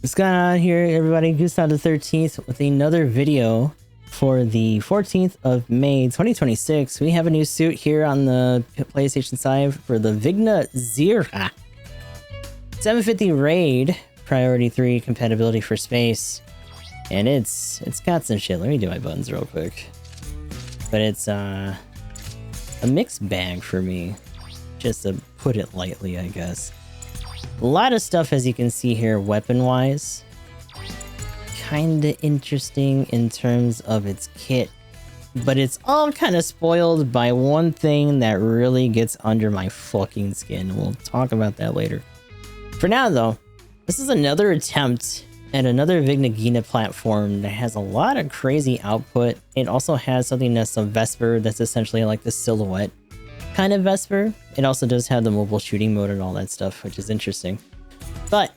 What's going on here, everybody? Gustav the 13th with another video for the 14th of May 2026. We have a new suit here on the PlayStation side for the Vigna Zirah 750 raid, priority 3 compatibility for space, and it's got some shit. Let me do my buttons real quick. But it's a mixed bag for me, just to put it lightly, I guess. A lot of stuff, as you can see here, weapon-wise. Kinda interesting in terms of its kit. But it's all kind of spoiled by one thing that really gets under my fucking skin. We'll talk about that later. For now, though, this is another attempt at another Vigna Zirah platform that has a lot of crazy output. It also has something that's a Vesper that's essentially like the silhouette kind of Vesper. It also does have the mobile shooting mode and all that stuff, which is interesting. But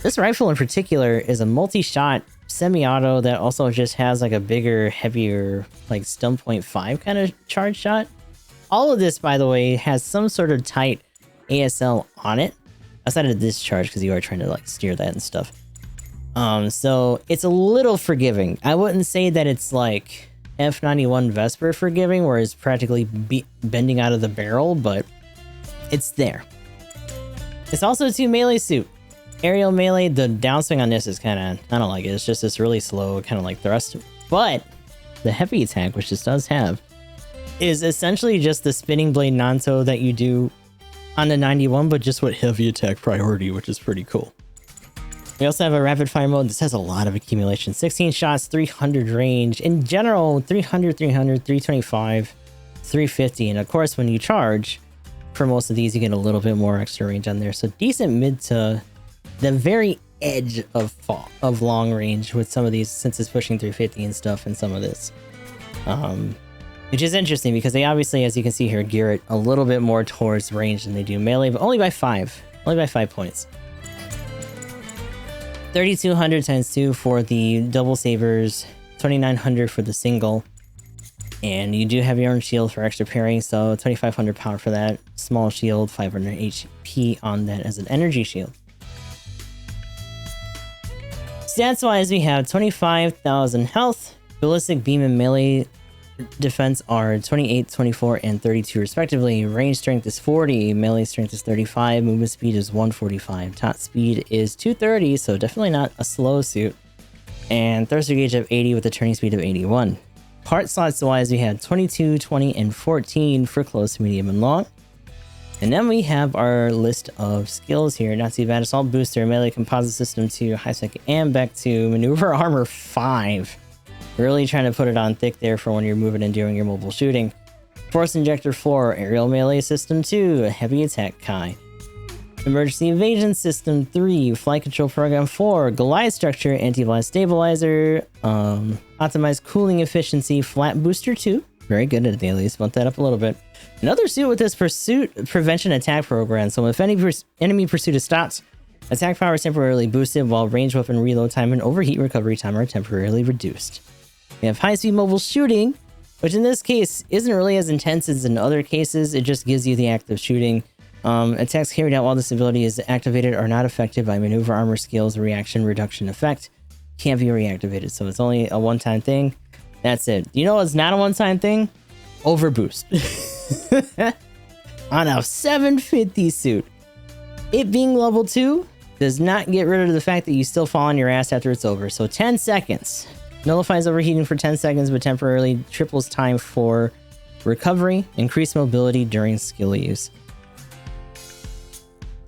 this rifle in particular is a multi-shot semi-auto that also just has like a bigger, heavier, like stun point 5 kind of charge shot. All of this, by the way, has some sort of tight ASL on it, outside of discharge, because you are trying to like steer that and stuff. So it's a little forgiving. I wouldn't say that it's like F91 Vesper forgiving, where it's practically bending out of the barrel, but it's there. It's also a 2 melee suit. Aerial melee, the downswing on this is kind of, I don't like it. It's just this really slow kind of like thrust. But the heavy attack, which this does have, is essentially just the spinning blade Nanto that you do on the 91, but just with heavy attack priority, which is pretty cool. We also have a rapid fire mode. This has a lot of accumulation. 16 shots, 300 range. In general, 300, 300, 325, 350. And of course, when you charge, for most of these, you get a little bit more extra range on there. So decent mid to the very edge of long range with some of these, since it's pushing 350 and stuff and some of this. Which is interesting because they obviously, as you can see here, gear it a little bit more towards range than they do melee, but only by 5. Only by 5 points. 3200 times 2 for the double sabers, 2900 for the single, and you do have your own shield for extra parrying, so 2500 power for that. Small shield, 500 HP on that as an energy shield. Stats wise, we have 25,000 health, ballistic beam and melee defense are 28, 24, and 32 respectively. Range strength is 40, melee strength is 35, movement speed is 145, top speed is 230, so definitely not a slow suit, and thruster gauge of 80 with a turning speed of 81. Part slots wise, we have 22, 20, and 14 for close, medium, and long. And then we have our list of skills here. Not too bad. Assault booster, melee composite system 2, high spec and back to maneuver armor 5. Really trying to put it on thick there for when you're moving and doing your mobile shooting. Force injector 4, aerial melee system 2, heavy attack Kai. Emergency evasion system 3, flight control program 4, glide structure, anti-blast stabilizer, optimized cooling efficiency, flat booster 2. Very good at the least, bump that up a little bit. Another suit with this pursuit prevention attack program. So if any enemy pursuit is stopped, attack power is temporarily boosted while range weapon reload time and overheat recovery time are temporarily reduced. We have high-speed mobile shooting, which in this case isn't really as intense as in other cases. It just gives you the act of shooting. Attacks carried out while this ability is activated are not affected by maneuver armor skills reaction reduction effect. Can't be reactivated, so it's only a one-time thing. That's it. You know what's not a one-time thing? Overboost. On a 750 suit. It being level 2 does not get rid of the fact that you still fall on your ass after it's over. So 10 seconds. Nullifies overheating for 10 seconds, but temporarily triples time for recovery, increased mobility during skill use.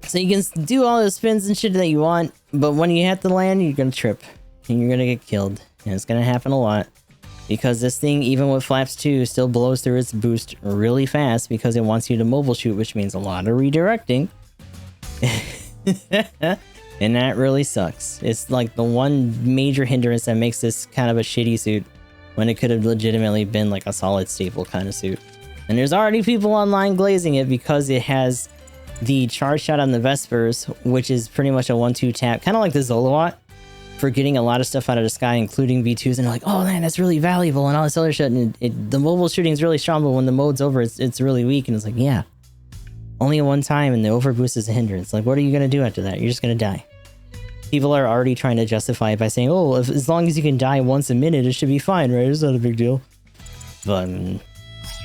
So you can do all the spins and shit that you want, but when you have to land, you're gonna trip. And you're gonna get killed. And it's gonna happen a lot. Because this thing, even with Flaps 2, still blows through its boost really fast because it wants you to mobile shoot, which means a lot of redirecting. And that really sucks. It's like the one major hindrance that makes this kind of a shitty suit when it could have legitimately been like a solid staple kind of suit. And there's already people online glazing it because it has the charge shot on the Vespers, which is pretty much a 1-2 tap, kind of like the Zolowatt, for getting a lot of stuff out of the sky, including V2s, and they're like, oh man, that's really valuable and all this other shit. And the mobile shooting is really strong, but when the mode's over, it's really weak. And it's like, yeah, only one time, and the overboost is a hindrance. Like, what are you gonna do after that? You're just gonna die. people are already trying to justify it by saying, oh, as long as you can die once a minute, it should be fine, right? It's not a big deal. But I'm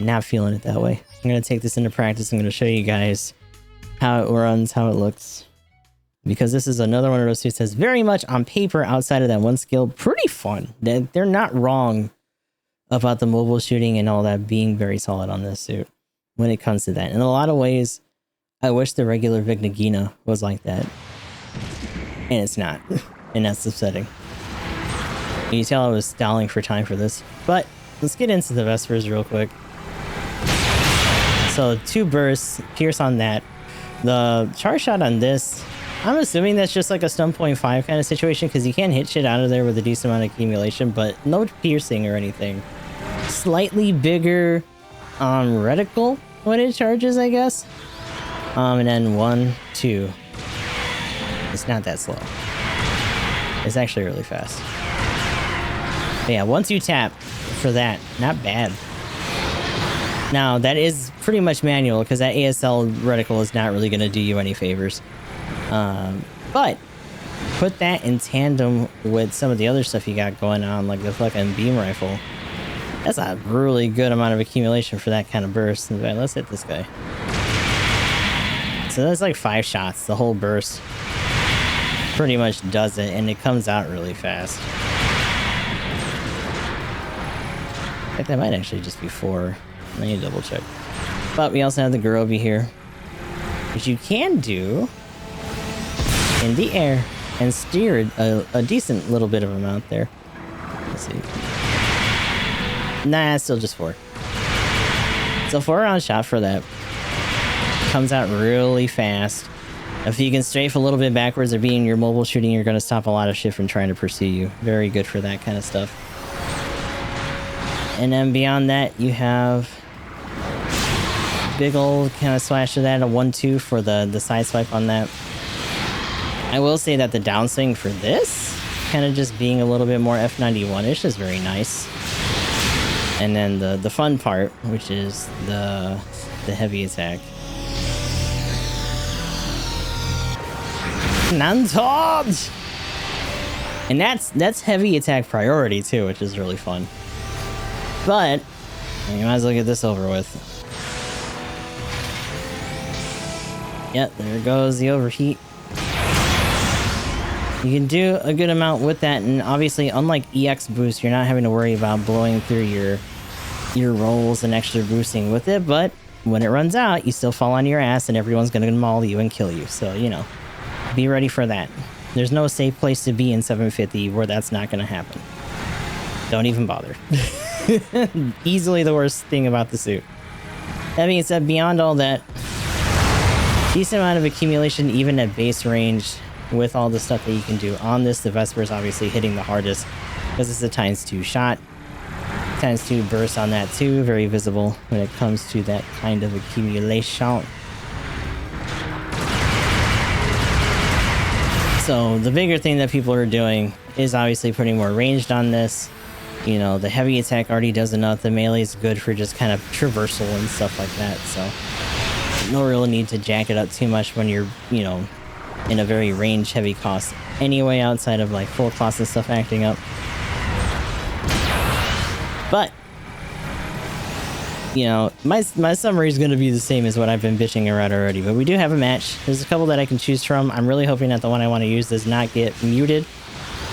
not feeling it that way. I'm going to take this into practice. I'm going to show you guys how it runs, how it looks. Because this is another one of those suits that's very much on paper outside of that one skill. Pretty fun. They're not wrong about the mobile shooting and all that being very solid on this suit when it comes to that. In a lot of ways, I wish the regular Vigna Zirah was like that. And it's not. And that's upsetting. You tell I was stalling for time for this. But let's get into the Vespers real quick. So 2 bursts, pierce on that. The charge shot on this, I'm assuming that's just like a stun point 5 kind of situation because you can hit shit out of there with a decent amount of accumulation, but no piercing or anything. Slightly bigger reticle when it charges, I guess. And then 1, 2. It's not that slow. It's actually really fast. But yeah, once you tap for that, not bad. Now, that is pretty much manual because that ASL reticle is not really going to do you any favors. But put that in tandem with some of the other stuff you got going on, like the fucking beam rifle. That's a really good amount of accumulation for that kind of burst. In fact, let's hit this guy. So that's like 5 shots, the whole burst. Pretty much does it, and it comes out really fast. In fact, that might actually just be 4. I need to double check. But we also have the Gurobi here, which you can do in the air and steer a decent little bit of amount there. Let's see. Nah, it's still just 4. So 4-round shot for that. Comes out really fast. If you can strafe a little bit backwards or being your mobile shooting, you're going to stop a lot of shit from trying to pursue you. Very good for that kind of stuff. And then beyond that, you have big old kind of slash to that, a 1-2 for the side swipe on that. I will say that the downswing for this, kind of just being a little bit more F91-ish, is very nice. And then the fun part, which is the heavy attack. Non-topped! And that's heavy attack priority too, which is really fun. But you might as well get this over with. Yep, there goes the overheat. You can do a good amount with that, and obviously, unlike EX boost, you're not having to worry about blowing through your rolls and extra boosting with it, but when it runs out, you still fall on your ass and everyone's gonna maul you and kill you, so, you know, be ready for that. There's no safe place to be in 750 where that's not gonna happen. Don't even bother. Easily the worst thing about the suit. That being said, beyond all that, decent amount of accumulation even at base range with all the stuff that you can do on this. The Vesper is obviously hitting the hardest because it's a ×2 shot. ×2 burst on that too, very visible when it comes to that kind of accumulation. So the bigger thing that people are doing is obviously putting more ranged on this. You know, the heavy attack already does enough. The melee is good for just kind of traversal and stuff like that. So no real need to jack it up too much when you're, you know, in a very range heavy cost anyway, outside of like full cost and stuff acting up. But you know, my summary is going to be the same as what I've been bitching around already, but we do have a match. There's a couple that I can choose from. I'm really hoping that the one I want to use does not get muted.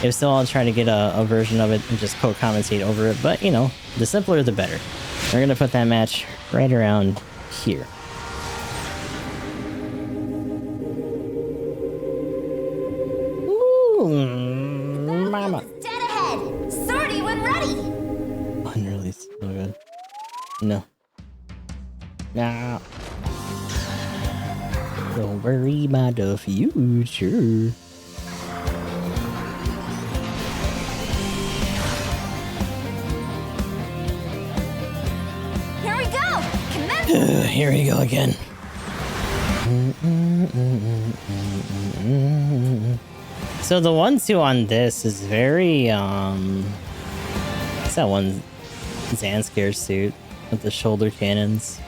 If so, I'll try to get a version of it and just co-commentate over it, but you know, the simpler the better. We're going to put that match right around here. Ooh, mama. Dead ahead! Sortie when ready! Unreleased. Oh god. No. No. Don't worry about the future. Here we go! Commence! Here we go again. So the 1-2 on this is very, what's that one Zanscare suit with the shoulder cannons?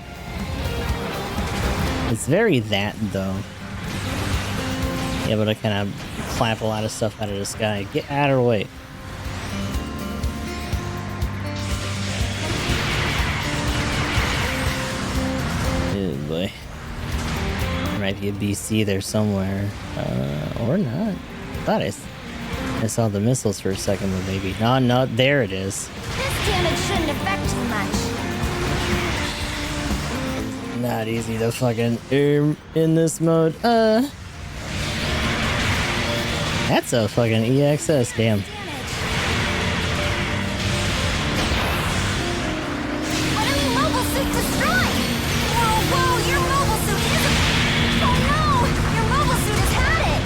It's very that, though. Be able to kind of clap a lot of stuff out of the sky. Get out of the way. Oh boy. There might be a BC there somewhere. Or not. I thought I saw the missiles for a second, but maybe. No, there it is. This damage shouldn't affect you much. Not easy to fucking aim in this mode. That's a fucking EXS, damn. Enemy mobile suit destroyed! Whoa, your mobile suit isn't... Oh no! Your mobile suit has had it!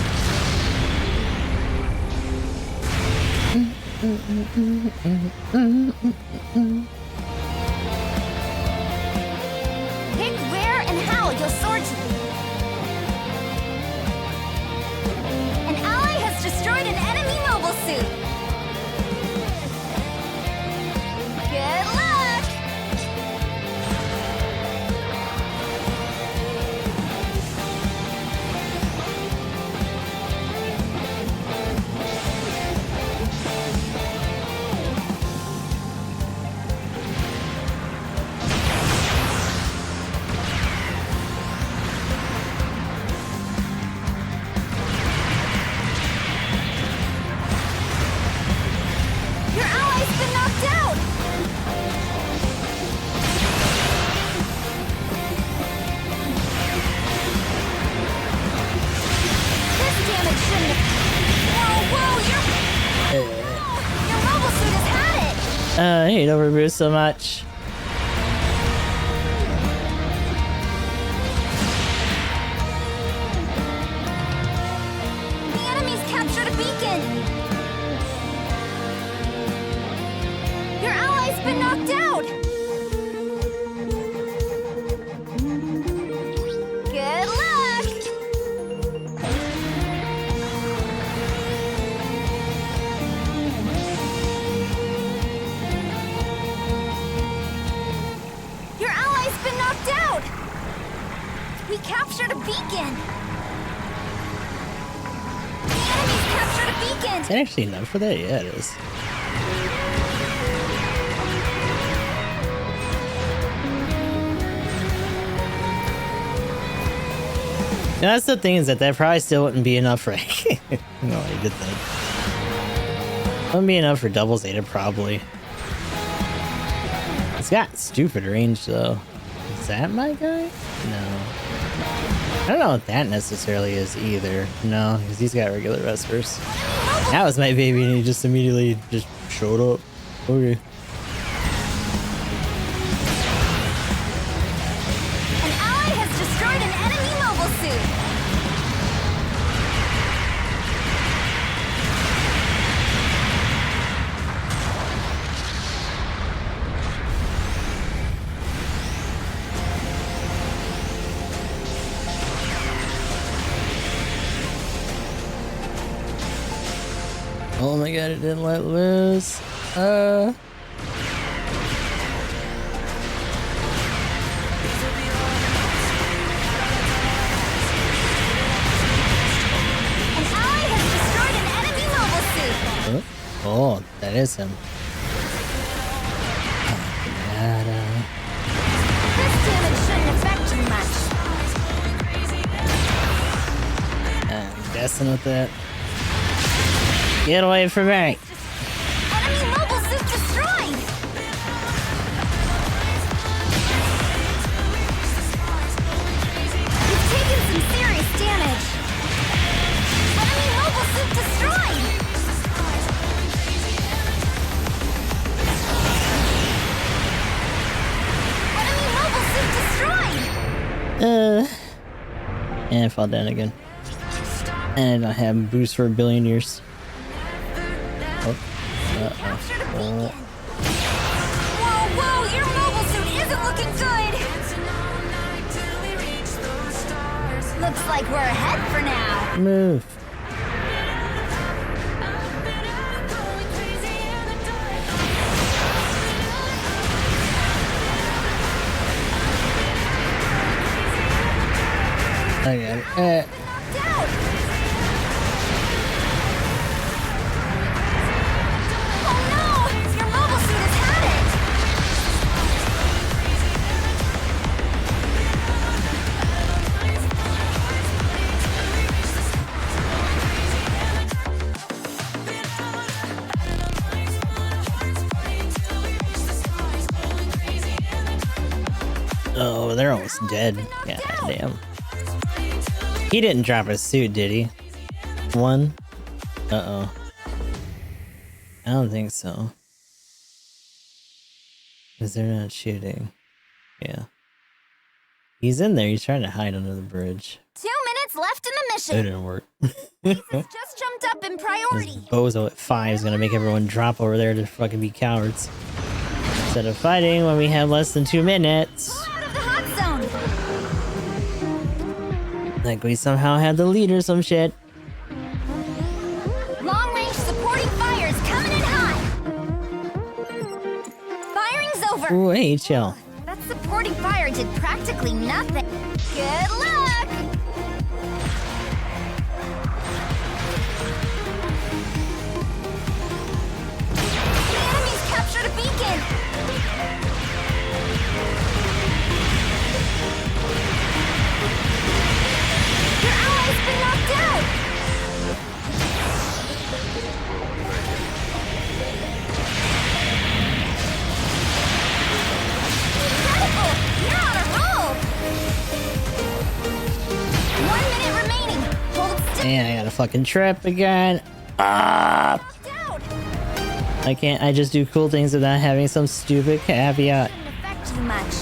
Pick where and how you'll sword to me. An ally has destroyed an enemy mobile suit. Good luck! Your ally's been knocked out! This damage shouldn't have... Whoa, your mobile suit has had it! I hate overboost so much. The enemy's captured a beacon! Your ally's been knocked out! Good luck! Your ally's been knocked out! We captured a beacon! The enemy's captured a beacon! Is that actually enough for that? Yeah, it is. Now, that's the thing, is that probably still wouldn't be enough for... No, I did that. Wouldn't be enough for double Zeta, probably. It's got stupid range, though. Is that my guy? No. I don't know what that necessarily is, either. No, because he's got regular Vespers. That was my baby, and he just immediately just showed up. Okay. An ally has destroyed an enemy mobile suit! Oh my god, it didn't let loose. An ally has destroyed an enemy mobile suit! Oh, that is him. This damage shouldn't affect you much. I'm guessing with that. Get away from me! Enemy mobile suit destroyed! You've taken some serious damage! Enemy mobile suit destroyed! Enemy mobile suit destroyed! And I fall down again. And I have boost for a billion years. Oh. Captured a beacon! Whoa, your mobile suit isn't looking good! Looks like we're ahead for now. Move. I got it. Knocked out! Oh, they're almost dead. Yeah, damn. He didn't drop his suit, did he? One? Uh-oh. I don't think so. Because they're not shooting. Yeah. He's in there. He's trying to hide under the bridge. 2 minutes left in the It mission. didn't work. It's just jumped up in This priority. bozo at 5 is gonna make everyone drop over there to fucking be cowards. Instead of fighting when we have less than 2 minutes. Out of the hot zone. Like we somehow had the lead or some shit. Long range supporting fire is coming in hot. Firing's over. Ooh, hey, chill. That supporting fire did practically nothing. Good luck. The enemy's captured a beacon. Your ally's been knocked out. Incredible! You're on a roll! 1 minute remaining. Hold still. And I got a fucking trip again. Ah! Knocked out. I can't. I just do cool things without having some stupid caveat. Didn't affect you much.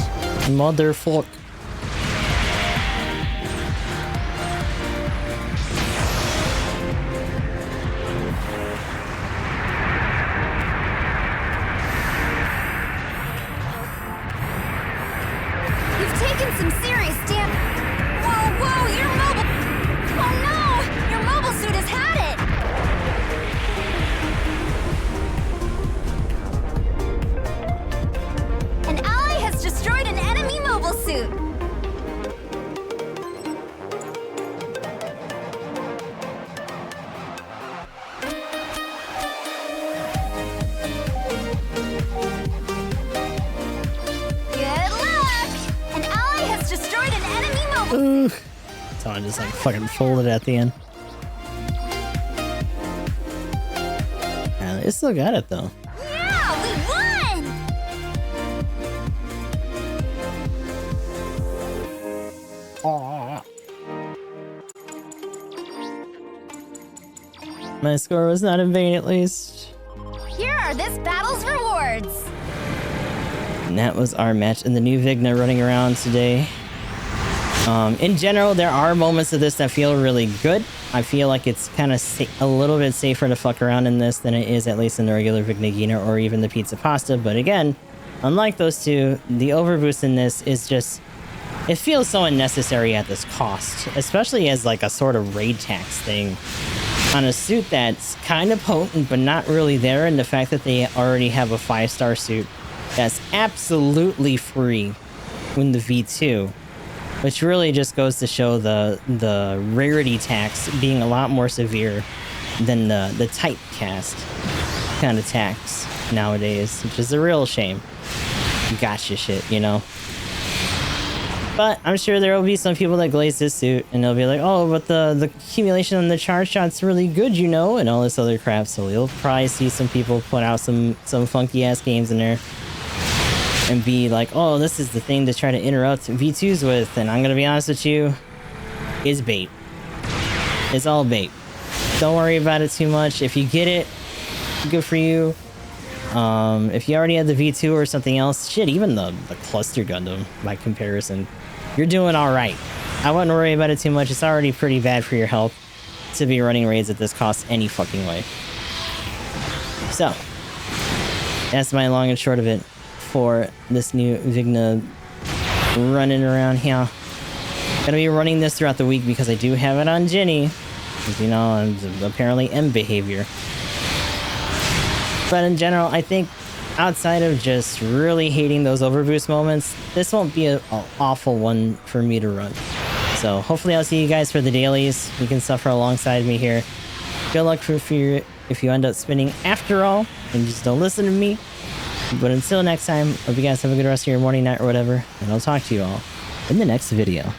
Motherfuck. You've taken some serious damage. Whoa, your mobile... Oh no! Your mobile suit has had it! An ally has destroyed an enemy mobile suit! Good luck! An ally has destroyed an enemy mobile... Ooh. So I just like fucking folded at the end. They still got it though. Yeah, we won! My score was not in vain, at least. Here are this battle's rewards. And that was our match in the new Vigna running around today. In general, there are moments of this that feel really good. I feel like it's kind of a little bit safer to fuck around in this than it is at least in the regular Vigna Gina or even the Pizza Pasta. But again, unlike those two, the overboost in this is just... It feels so unnecessary at this cost, especially as like a sort of raid tax thing on a suit that's kind of potent but not really there, and the fact that they already have a 5-star suit that's absolutely free in the V2, which really just goes to show the rarity tax being a lot more severe than the typecast kind of tax nowadays, which is a real shame. Gotcha shit, you know? But I'm sure there will be some people that glaze this suit and they'll be like, oh, but the accumulation on the charge shot's really good, you know, and all this other crap. So you'll probably see some people put out some funky ass games in there and be like, oh, this is the thing to try to interrupt V2s with. And I'm gonna be honest with you, it's bait. It's all bait. Don't worry about it too much. If you get it, good for you. If you already had the V2 or something else, shit, even the cluster Gundam by comparison, you're doing all right. I wouldn't worry about it too much. It's already pretty bad for your health to be running raids at this cost any fucking way. So that's my long and short of it for this new Vigna running around here. Gonna be running this throughout the week because I do have it on Jenny, because, you know, I'm apparently M behavior. But in general, I think outside of just really hating those overboost moments, this won't be an awful one for me to run. So hopefully I'll see you guys for the dailies. You can suffer alongside me here. Good luck if you end up spinning after all and just don't listen to me. But until next time, hope you guys have a good rest of your morning, night, or whatever, and I'll talk to you all in the next video.